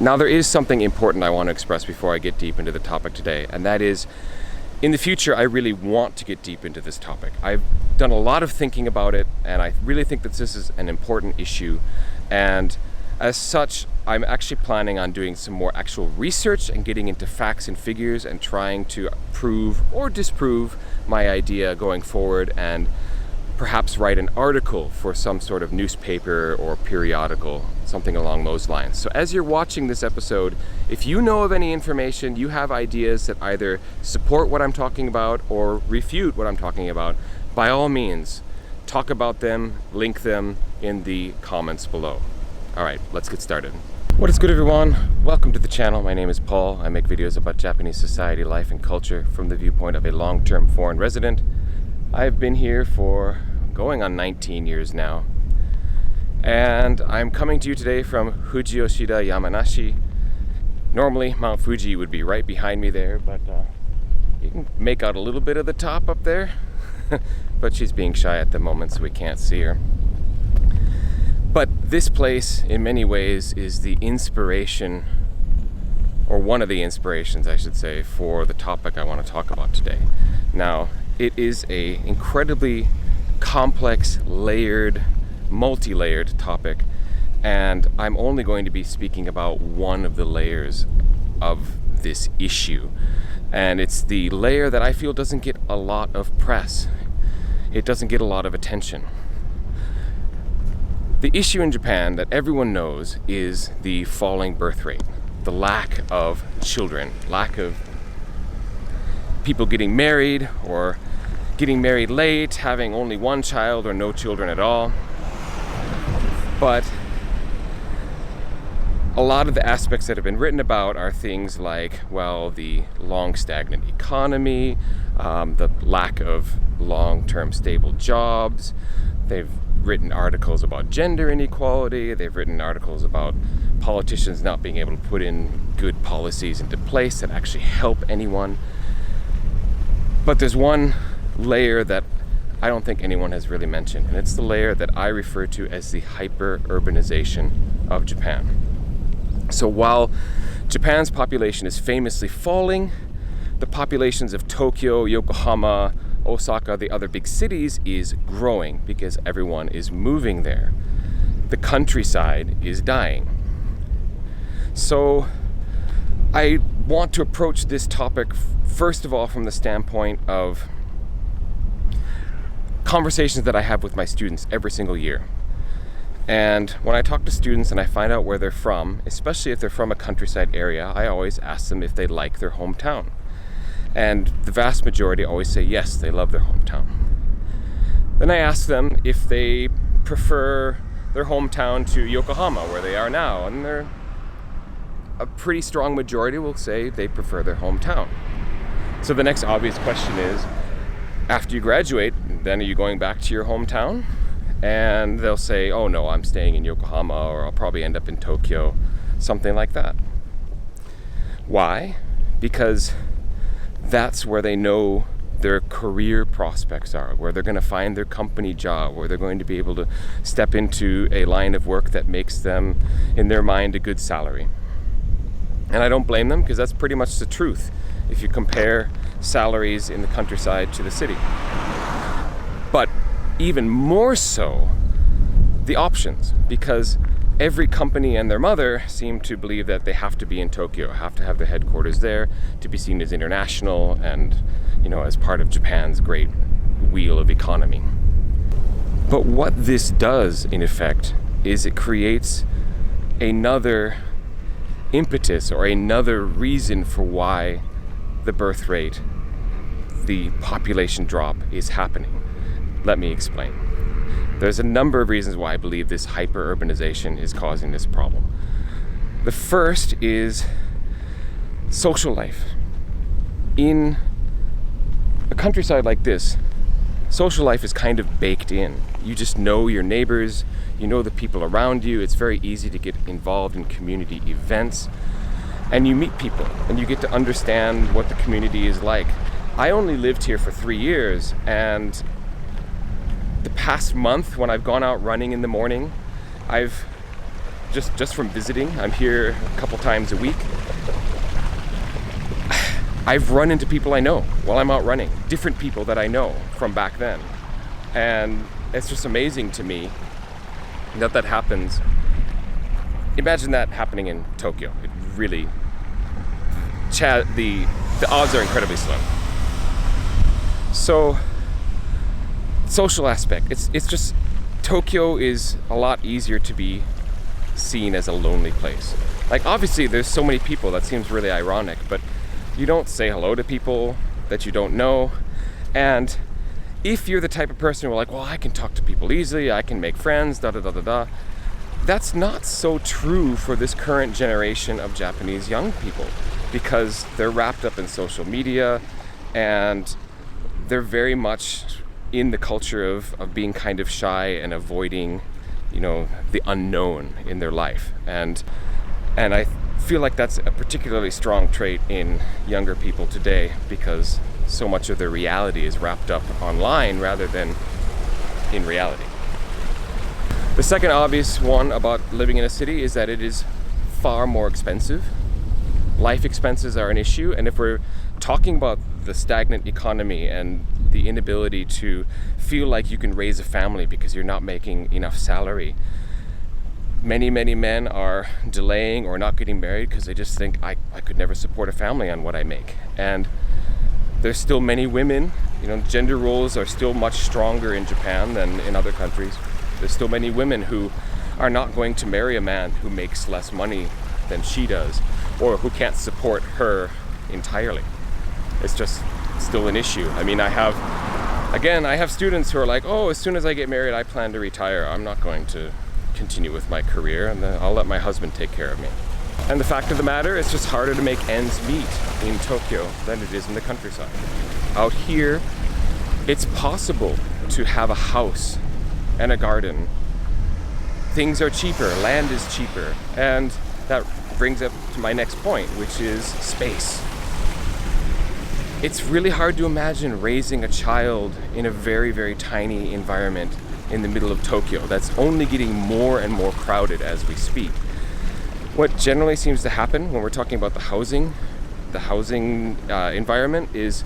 Now, there is something important I want to express before I get deep into the topic today, and that is, in the future, I really want to get deep into this topic. I've done a lot of thinking about it, and I really think that this is an important issue, and as such, I'm actually planning on doing some more actual research and getting into facts and figures and trying to prove or disprove my idea going forward, and perhaps write an article for some sort of newspaper or periodical, something along those lines. So as you're watching this episode, if you know of any information, you have ideas that either support what I'm talking about or refute what I'm talking about, by all means, talk about them, link them in the comments below. All right, let's get started. What is good, everyone? Welcome to the channel. My name is Paul. I make videos about Japanese society, life, and culture from the viewpoint of a long-term foreign resident. I've been here for going on 19 years now, and I'm coming to you today from Fuji Yoshida, Yamanashi. Normally Mount Fuji would be right behind me there, but you can make out a little bit of the top up there. But she's being shy at the moment, so we can't see her. But this place, in many ways, is the inspiration, or one of the inspirations, I should say, for the topic I want to talk about today. Now, it is a incredibly complex, layered, multi-layered topic, and I'm only going to be speaking about one of the layers of this issue. And it's the layer that I feel doesn't get a lot of press. It doesn't get a lot of attention. The issue in Japan that everyone knows is the falling birth rate, the lack of children, lack of people getting married or getting married late, having only one child or no children at all. But a lot of the aspects that have been written about are things like, well, the long stagnant economy, the lack of long-term stable jobs. They've written articles about gender inequality. They've written articles about politicians not being able to put in good policies into place that actually help anyone. But there's one layer that I don't think anyone has really mentioned, and it's the layer that I refer to as the hyper-urbanization of Japan. So while Japan's population is famously falling, the populations of Tokyo, Yokohama, Osaka, the other big cities, is growing because everyone is moving there. The countryside is dying. So I want to approach this topic first of all from the standpoint of conversations that I have with my students every single year. And when I talk to students and I find out where they're from, especially if they're from a countryside area, I always ask them if they like their hometown. And the vast majority always say yes, they love their hometown. Then I ask them if they prefer their hometown to Yokohama, where they are now, and a pretty strong majority will say they prefer their hometown. So the next obvious question is, after you graduate, then are you going back to your hometown? And they'll say, oh no, I'm staying in Yokohama, or I'll probably end up in Tokyo, something like that. Why? Because that's where they know their career prospects are, where they're going to find their company job, where they're going to be able to step into a line of work that makes them, in their mind, a good salary. And I don't blame them, because that's pretty much the truth if you compare salaries in the countryside to the city. But even more so, the options, because every company and their mother seem to believe that they have to be in Tokyo, have to have their headquarters there to be seen as international and, as part of Japan's great wheel of economy. But what this does, in effect, is it creates another impetus or another reason for why the birth rate, the population drop is happening. Let me explain. There's a number of reasons why I believe this hyper-urbanization is causing this problem. The first is social life. In a countryside like this, social life is kind of baked in. You just know your neighbors, you know the people around you. It's very easy to get involved in community events, and you meet people, and you get to understand what the community is like. I only lived here for 3 years, and the past month when I've gone out running in the morning, I've just from visiting. I'm here a couple times a week. I've run into people I know while I'm out running, different people that I know from back then. And it's just amazing to me that that happens. Imagine that happening in Tokyo. It really, the odds are incredibly slim. So, social aspect, it's just, Tokyo is a lot easier to be seen as a lonely place. Like, obviously there's so many people, that seems really ironic, but you don't say hello to people that you don't know. And if you're the type of person who are like, well, I can talk to people easily, I can make friends, that's not so true for this current generation of Japanese young people, because they're wrapped up in social media and they're very much in the culture of being kind of shy and avoiding, the unknown in their life. And I feel like that's a particularly strong trait in younger people today, because so much of their reality is wrapped up online rather than in reality. The second obvious one about living in a city is that it is far more expensive. Life expenses are an issue, and if we're talking about the stagnant economy and the inability to feel like you can raise a family because you're not making enough salary, many men are delaying or not getting married because they just think, I could never support a family on what I make. And there's still many women, gender roles are still much stronger in Japan than in other countries. There's still many women who are not going to marry a man who makes less money than she does, or who can't support her entirely. It's just still an issue. I mean, I have students who are like, oh, as soon as I get married, I plan to retire. I'm not going to continue with my career, and then I'll let my husband take care of me. And the fact of the matter, it's just harder to make ends meet in Tokyo than it is in the countryside. Out here, it's possible to have a house and a garden. Things are cheaper, land is cheaper, and that brings up to my next point, which is space. It's really hard to imagine raising a child in a very, very tiny environment in the middle of Tokyo that's only getting more and more crowded as we speak. What generally seems to happen when we're talking about the housing environment is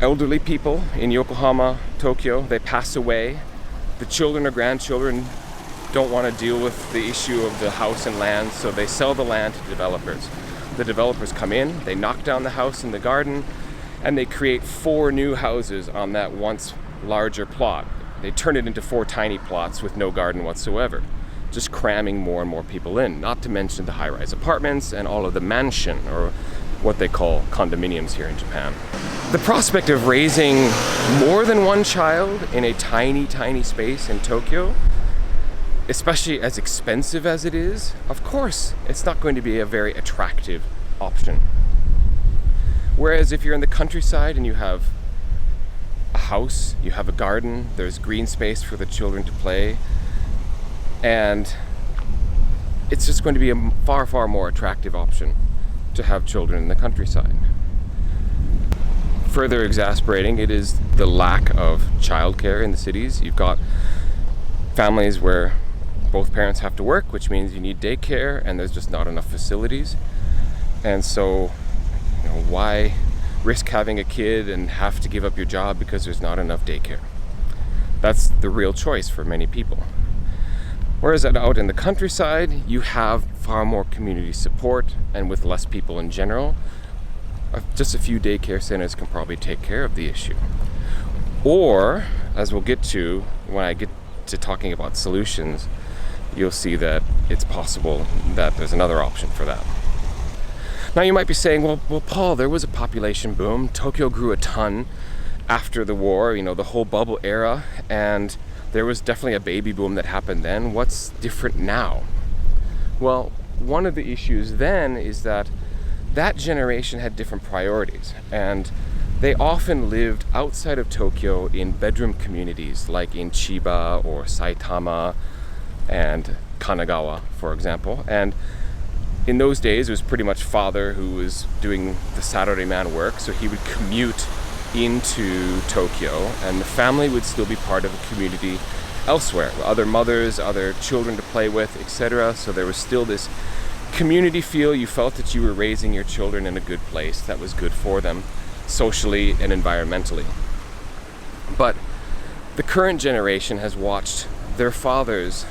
elderly people in Yokohama, Tokyo, they pass away. The children or grandchildren don't want to deal with the issue of the house and land, so they sell the land to developers. The developers come in, they knock down the house and the garden, and they create 4 new houses on that once larger plot. They turn it into 4 tiny plots with no garden whatsoever, just cramming more and more people in, not to mention the high-rise apartments and all of the mansion, or what they call condominiums here in Japan. The prospect of raising more than one child in a tiny, tiny space in Tokyo, especially as expensive as it is, of course, it's not going to be a very attractive option. Whereas if you're in the countryside and you have a house, you have a garden, there's green space for the children to play, and it's just going to be a far, far more attractive option to have children in the countryside. Further exasperating, it is the lack of childcare in the cities. You've got families where both parents have to work, which means you need daycare, and there's just not enough facilities. And so, why risk having a kid and have to give up your job because there's not enough daycare? That's the real choice for many people. Whereas out in the countryside, you have far more community support, and with less people in general, just a few daycare centers can probably take care of the issue. Or, as we'll get to when I get to talking about solutions, you'll see that it's possible that there's another option for that. Now you might be saying, well, Paul, there was a population boom. Tokyo grew a ton after the war, the whole bubble era, and there was definitely a baby boom that happened then. What's different now? Well, one of the issues then is that generation had different priorities, and they often lived outside of Tokyo in bedroom communities like in Chiba or Saitama and Kanagawa, for example. And in those days, it was pretty much father who was doing the Saturday man work, so he would commute into Tokyo, and the family would still be part of a community elsewhere, other mothers, other children to play with, etc. So there was still this community feel. You felt that you were raising your children in a good place that was good for them socially and environmentally. But the current generation has watched their fathers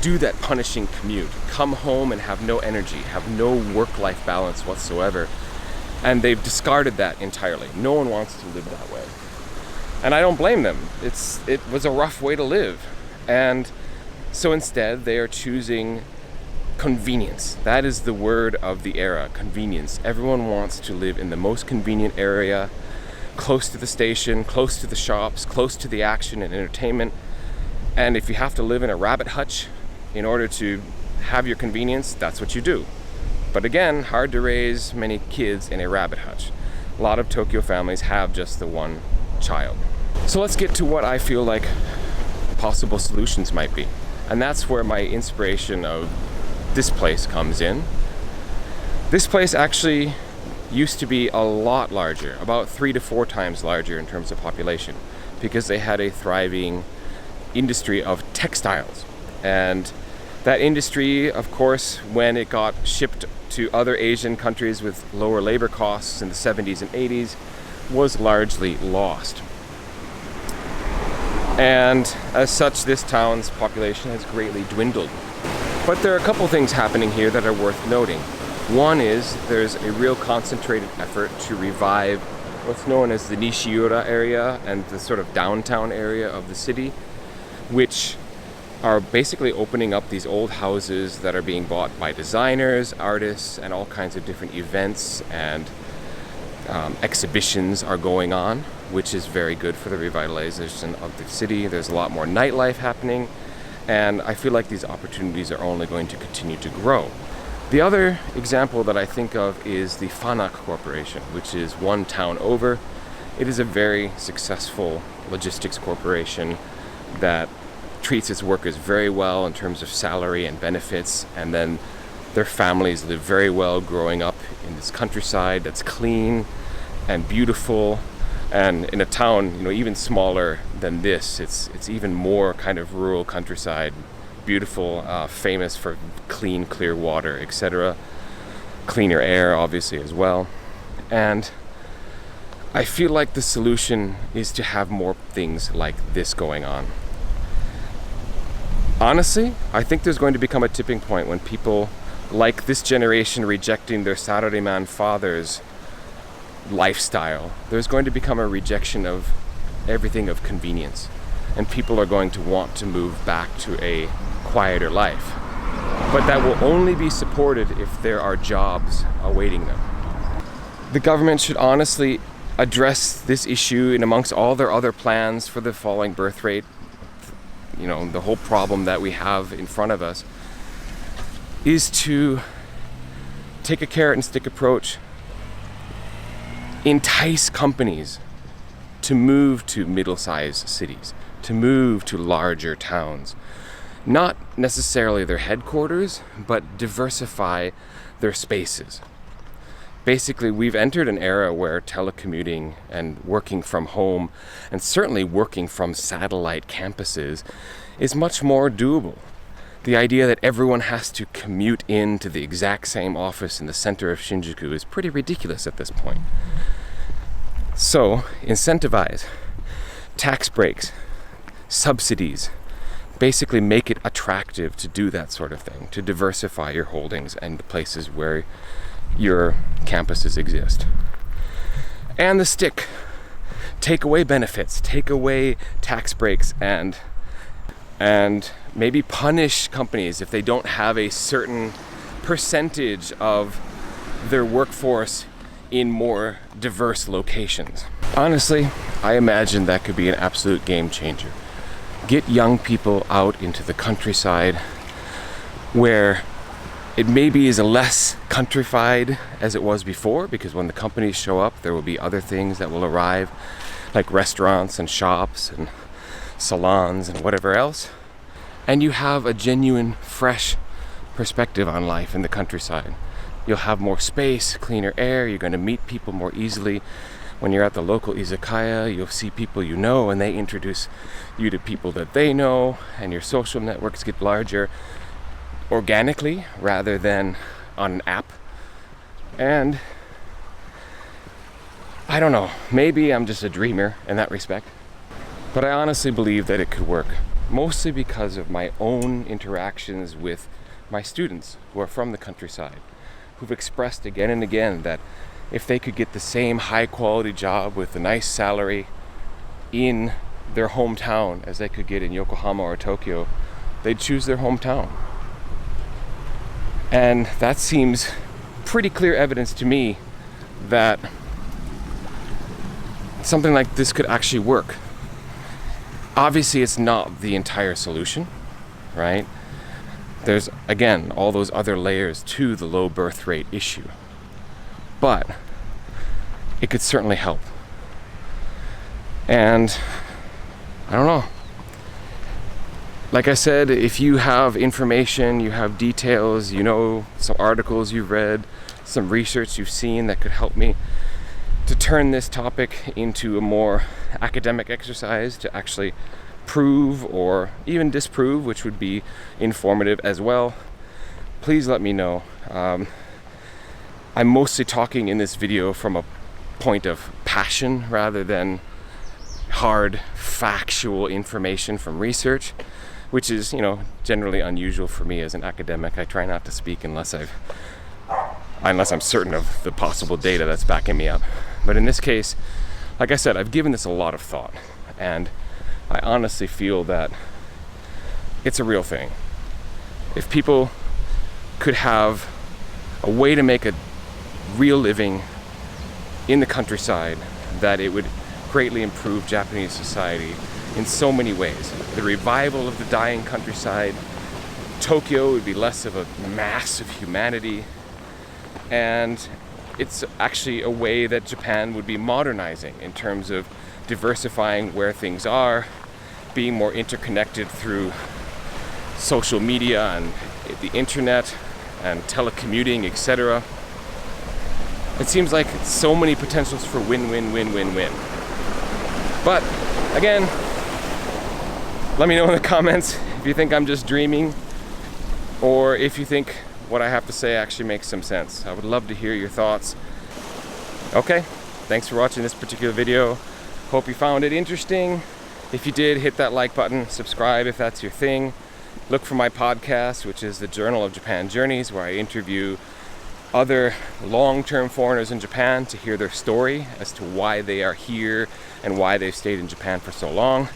do that punishing commute, come home and have no energy, have no work-life balance whatsoever, and they've discarded that entirely. No one wants to live that way. And I don't blame them. It was a rough way to live. And so instead, they are choosing convenience. That is the word of the era, convenience. Everyone wants to live in the most convenient area, close to the station, close to the shops, close to the action and entertainment. And if you have to live in a rabbit hutch in order to have your convenience, that's what you do. But again, hard to raise many kids in a rabbit hutch. A lot of Tokyo families have just the one child. So let's get to what I feel like possible solutions might be. And that's where my inspiration of this place comes in. This place actually used to be a lot larger, about 3 to 4 times larger in terms of population, because they had a thriving industry of textiles. And that industry, of course, when it got shipped to other Asian countries with lower labor costs in the 70s and 80s, was largely lost. And as such, this town's population has greatly dwindled. But there are a couple things happening here that are worth noting. One is there's a real concentrated effort to revive what's known as the Nishiura area and the sort of downtown area of the city, which are basically opening up these old houses that are being bought by designers, artists, and all kinds of different events and exhibitions are going on, which is very good for the revitalization of the city. There's a lot more nightlife happening, and I feel like these opportunities are only going to continue to grow. The other example that I think of is the Fanak Corporation, which is one town over. It is a very successful logistics corporation that treats its workers very well in terms of salary and benefits, and then their families live very well growing up in this countryside that's clean and beautiful, and in a town, even smaller than this. It's even more kind of rural countryside, beautiful, famous for clean, clear water, etc. Cleaner air, obviously, as well. And I feel like the solution is to have more things like this going on. Honestly, I think there's going to become a tipping point when people like this generation rejecting their salaryman father's lifestyle. There's going to become a rejection of everything of convenience, and people are going to want to move back to a quieter life. But that will only be supported if there are jobs awaiting them. The government should honestly address this issue in amongst all their other plans for the falling birth rate, the whole problem that we have in front of us, is to take a carrot and stick approach, entice companies to move to middle-sized cities, to move to larger towns. Not necessarily their headquarters, but diversify their spaces. Basically, we've entered an era where telecommuting and working from home, and certainly working from satellite campuses, is much more doable. The idea that everyone has to commute into the exact same office in the center of Shinjuku is pretty ridiculous at this point. So, incentivize, tax breaks, subsidies, basically make it attractive to do that sort of thing, to diversify your holdings and the places where your campuses exist. And the stick, take away benefits, take away tax breaks, and maybe punish companies if they don't have a certain percentage of their workforce in more diverse locations. Honestly, I imagine that could be an absolute game changer. Get young people out into the countryside where it maybe is less countrified as it was before, because when the companies show up, there will be other things that will arrive, like restaurants and shops and salons and whatever else. And you have a genuine, fresh perspective on life in the countryside. You'll have more space, cleaner air, you're going to meet people more easily. When you're at the local izakaya, you'll see people you know, and they introduce you to people that they know, and your social networks get larger organically rather than on an app. And I don't know, maybe I'm just a dreamer in that respect, but I honestly believe that it could work, mostly because of my own interactions with my students who are from the countryside, who've expressed again and again that if they could get the same high quality job with a nice salary in their hometown as they could get in Yokohama or Tokyo, they'd choose their hometown. And that seems pretty clear evidence to me that something like this could actually work. Obviously, it's not the entire solution, right? There's, again, all those other layers to the low birth rate issue. But it could certainly help. And I don't know. Like I said, if you have information, you have details, you know, some articles you've read, some research you've seen that could help me to turn this topic into a more academic exercise to actually prove or even disprove, which would be informative as well, please let me know. I'm mostly talking in this video from a point of passion rather than hard factual information from research, which is, you know, generally unusual for me as an academic. I try not to speak unless I'm certain of the possible data that's backing me up. But in this case, like I said, I've given this a lot of thought, and I honestly feel that it's a real thing. If people could have a way to make a real living in the countryside, that it would greatly improve Japanese society in so many ways. The revival of the dying countryside, Tokyo would be less of a mass of humanity, and it's actually a way that Japan would be modernizing in terms of diversifying where things are, being more interconnected through social media and the internet and telecommuting, etc. It seems like so many potentials for win-win-win-win-win. But again, let me know in the comments if you think I'm just dreaming or if you think what I have to say actually makes some sense. I would love to hear your thoughts. Okay, thanks for watching this particular video. Hope you found it interesting. If you did, hit that like button, subscribe if that's your thing. Look for my podcast, which is the Journal of Japan Journeys, where I interview other long-term foreigners in Japan to hear their story as to why they are here and why they've stayed in Japan for so long.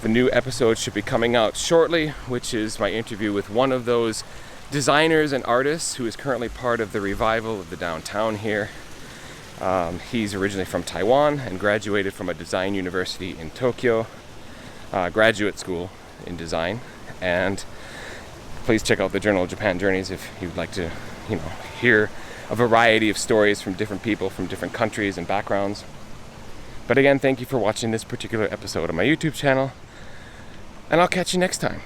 The new episode should be coming out shortly, which is my interview with one of those designers and artists who is currently part of the revival of the downtown here. He's originally from Taiwan and graduated from a design university in Tokyo, graduate school in design. And please check out the Journal of Japan Journeys if you'd like to, hear a variety of stories from different people from different countries and backgrounds. But again, thank you for watching this particular episode of my YouTube channel, and I'll catch you next time.